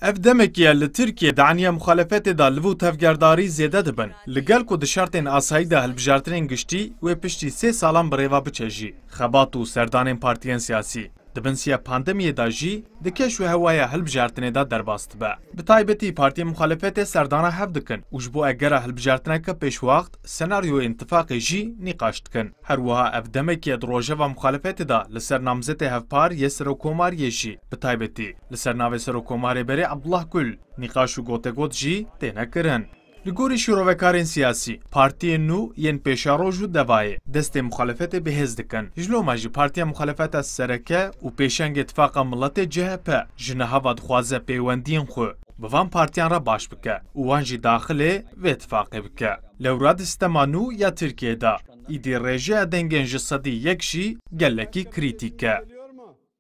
اف دمکیه لترکیه دعنیه مخالفت دا لبو تفگرداری زیده دبن لگل کو دشارتین آسایی دا هلبجارترین گشتی و پشتی 3 سالان بریوا بچجی خبات و سردانین پارتیین سیاسی دبنسیه پاندمیه دا جی دکش و هوای هلبجارتنه دا درباست با بتایبتی پارتی مخالفت سردانه هف دکن وجبو اگر هلبجارتنه که پیش وقت سناریو انتفاق جی نقاشت کن هر وها اف دمکیه دروژه و مخالفت دا لسر نامزت هفپار یه سروکومار یشی بتایبتی لسر ناو سروکومار بری عبدالله گل نقاش و گوتگوت جی تینه کرن لگوری شروعکارین سیاسی پارتی نو ین پیشاروج و دوای دست مخالفت بهز دکن جلو ماجی پارتی مخالفت سرکه و پیشنگ اتفاق ملت جهپه جنها و دخوازه پیوندین خو بوان پارتیان را باش بکه و وانجی داخله و اتفاق بکه لوراد استمانو یا ترکیه دا ایدی رژه دنگن جسدی یکشی گلکی کریتیکه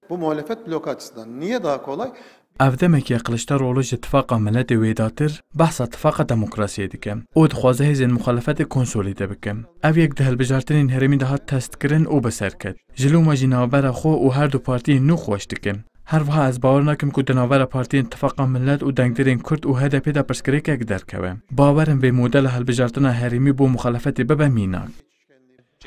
Bu muhalefet blok açısından niye daha kolay? Evdemekî Kılıçdaroğlu ji tifaka milletê wê datir behsa tifaka demokrasiyê dike. O dixwaze hêzên muxalefetê konsolîde bike. Ev yek di hilbijartinên herêmî de hat testkirin û bi ser ket. Ji lûma jî navbera xwe û her du partiyên nû xweş dike. Her wiha ez bawer nakim ku di navbera partiyên tifaka millet û dengderên Kurd û HDP de pirsgirêkek derkeve. Bawerim vê modela hilbijartina herêmî bo muxalefetê bibe mînak.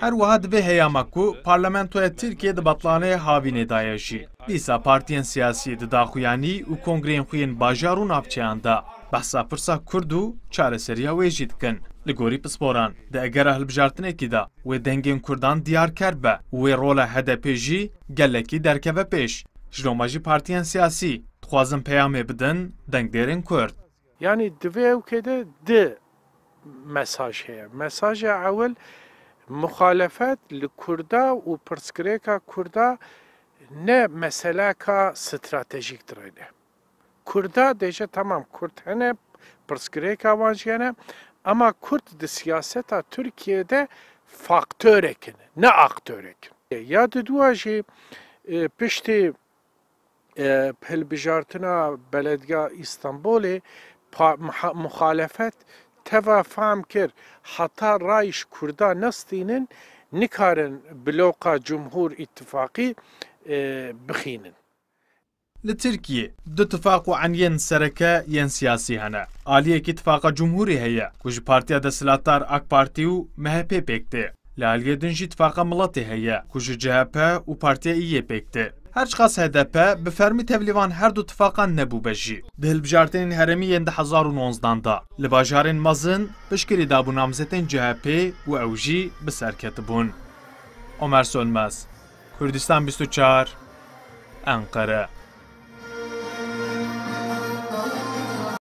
هر وحد به هیامکو پارلمانتوی ترکیه د بطلانه هاوینه دایشی. دیسا پارتین سیاسی د داخویانی و کنگرین خوین باجارو نافچیان دا. بحثا پرسا کردو چاره سریا ویجید کن. لگوری پسپوران ده اگر هلبجارتنه کی دا و دنگین کردان دیار کربه و رول HDP جی گلکی درکوه پیش. جلوماجی پارتین سیاسی خوازم پیامه بدن دنگ دیرین کرد. Yani divê ûkede di mesaj heye. Mesaja awel muhalefet li Kurda û pirsgirêka Kurda ne meseleka stratejîk dirêne. Kurda dêje tamam Kurd hene pirsgirêka wan jî hene ama Kurd di siyaseta Tirkiyeyê faktörek in ne aktörek. Ya di dua jî piştî hilbijartina Belediya İstanbulê muhalefet teva fahm kir hata rayş Kurda nastînin nikarin bloka Cumhur İttifakî bixînin. Li Tirkiye du tifaq û eniyên sereke yên siyasî hene. Aliyekî Tifaka Cumhurî heye ku ji Partiya Desthilatdar AK Parti û MHP pêk tê. Li aliyê din jî Tifaka Miletê heye ku ji CHP û Partiya İYê pêk tê. Her çiqas HDP bi fermî tevlîvan her du tifaqan nebûbe jî. Di hilbijartinên herêmî yên 2019 da li bajarên mezin piştgirî dabû namzetên CHP û ew jî bi serketibûn. Ömer Sönmez, Kurdistan 24, Ankara.